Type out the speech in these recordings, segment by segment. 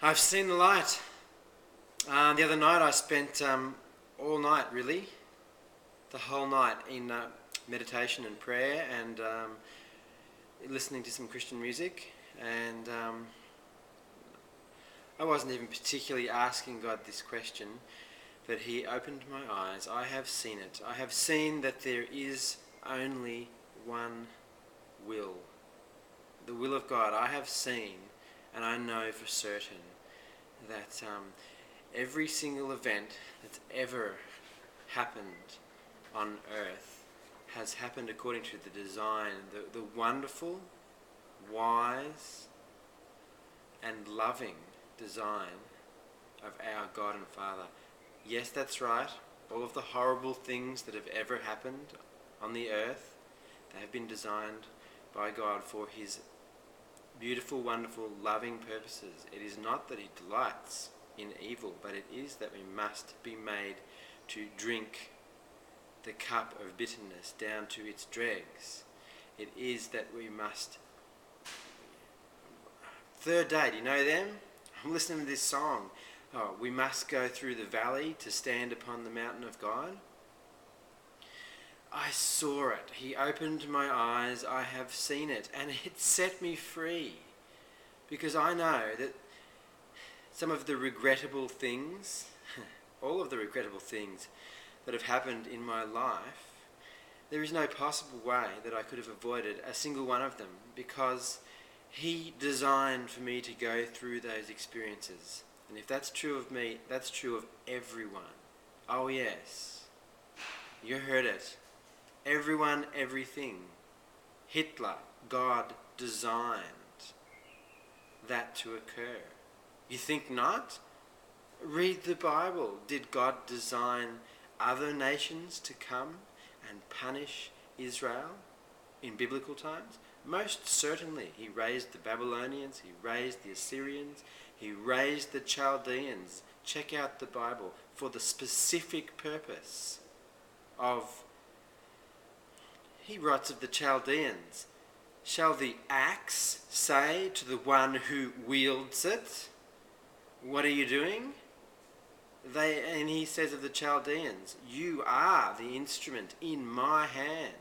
I've seen the light. The other night I spent all night, really, the whole night in meditation and prayer and listening to some Christian music. And I wasn't even particularly asking God this question, but He opened my eyes. I have seen it. I have seen that there is only one will. The will of God. I have seen, and I know for certain that every single event that's ever happened on earth has happened according to the design, the wonderful, wise, and loving design of our God and Father. Yes, that's right. All of the horrible things that have ever happened on the earth, they have been designed by God for His beautiful, wonderful, loving purposes. It is not that He delights in evil, but it is that we must be made to drink the cup of bitterness down to its dregs. It is that we must... Third Day, do you know them? I'm listening to this song. Oh, we must go through the valley to stand upon the mountain of God. I saw it. He opened my eyes. I have seen it. And it set me free. Because I know that some of the regrettable things, all of the regrettable things that have happened in my life, there is no possible way that I could have avoided a single one of them, because He designed for me to go through those experiences. And if that's true of me, that's true of everyone. Oh yes, you heard it. Everyone, everything. Hitler, God designed that to occur. You think not? Read the Bible. Did God design other nations to come and punish Israel in biblical times? Most certainly. He raised the Babylonians, He raised the Assyrians, He raised the Chaldeans. Check out the Bible for the specific purpose of... He writes of the Chaldeans, "Shall the axe say to the one who wields it, 'What are you doing?' And He says of the Chaldeans, 'You are the instrument in my hand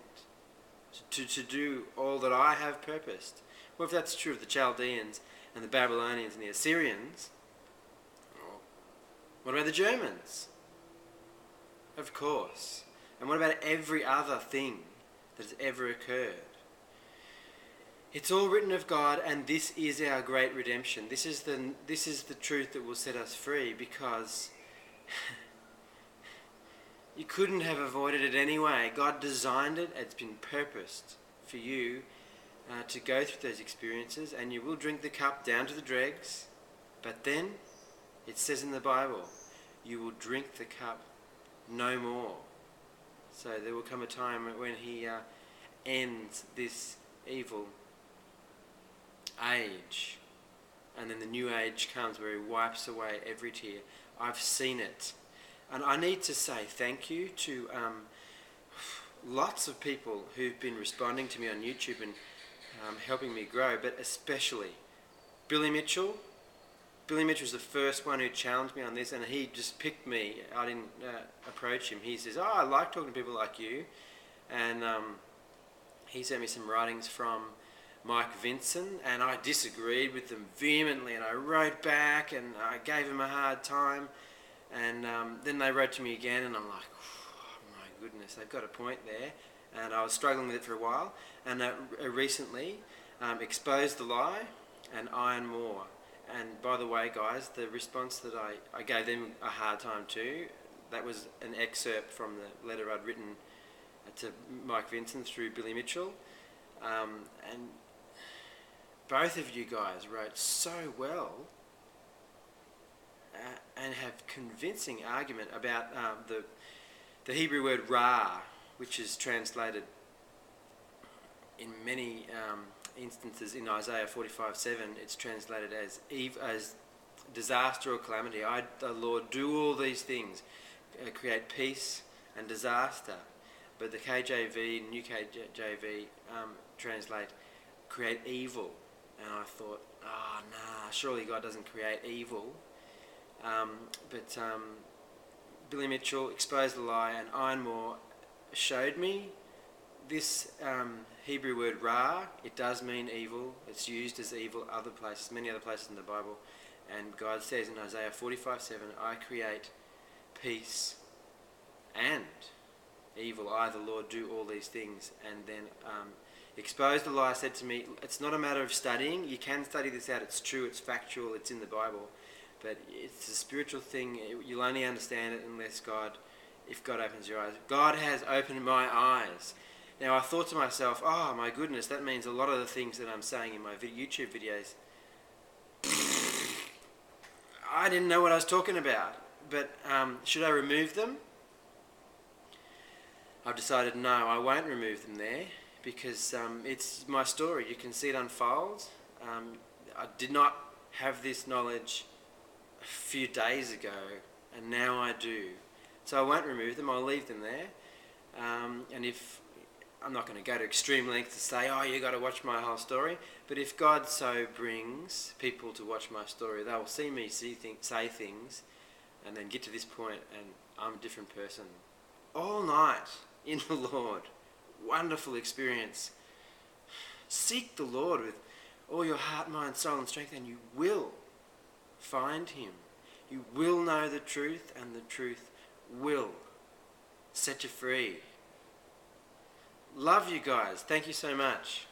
to do all that I have purposed.'" Well, if that's true of the Chaldeans and the Babylonians and the Assyrians, what about the Germans? Of course. And what about every other thing that has ever occurred? It's all written of God, and this is our great redemption. This is the truth that will set us free, because you couldn't have avoided it anyway. God designed it. It's been purposed for you to go through those experiences, and you will drink the cup down to the dregs. But then, it says in the Bible, you will drink the cup no more. So there will come a time when He ends this evil age, and then the new age comes where He wipes away every tear. I've seen it. And I need to say thank you to lots of people who've been responding to me on YouTube and helping me grow, but especially Billy Mitchell. Billy Mitchell's the first one who challenged me on this, and he just picked me. I didn't approach him. He says, "Oh, I like talking to people like you." And he sent me some writings from Mike Vinson, and I disagreed with them vehemently, and I wrote back and I gave him a hard time. And then they wrote to me again, and I'm like, oh my goodness, they've got a point there. And I was struggling with it for a while, and recently Exposed the Lie and Iron More. And by the way, guys, the response that I gave them a hard time too, that was an excerpt from the letter I'd written to Mike Vinson through Billy Mitchell. And both of you guys wrote so well and have convincing argument about the Hebrew word ra, which is translated in many instances in Isaiah 45:7. It's translated as disaster or calamity. I, the Lord, do all these things, create peace and disaster. But the KJV, New KJV, translate create evil and I thought, nah, surely God doesn't create evil. But Billy Mitchell exposed the lie, and Iron Moore showed me this Hebrew word ra. It does mean evil. It's used as evil other places, many other places in the Bible. And God says in Isaiah 45:7, I create peace and evil. I, the Lord, do all these things. And then exposed the lie, said to me, it's not a matter of studying. You can study this out. It's true. It's factual. It's in the Bible. But it's a spiritual thing. You'll only understand it if God opens your eyes. God has opened my eyes. Now I thought to myself, oh my goodness, that means a lot of the things that I'm saying in my YouTube videos, I didn't know what I was talking about. But should I remove them? I've decided no, I won't remove them there, because it's my story. You can see it unfold. I did not have this knowledge a few days ago, and now I do. So I won't remove them. I'll leave them there. And if I'm not going to go to extreme lengths to say, oh, you got to watch my whole story. But if God so brings people to watch my story, they will see me say things, and then get to this point, and I'm a different person. All night in the Lord. Wonderful experience. Seek the Lord with all your heart, mind, soul, and strength, and you will find him. You will know the truth, and the truth will set you free. Love you guys. Thank you so much.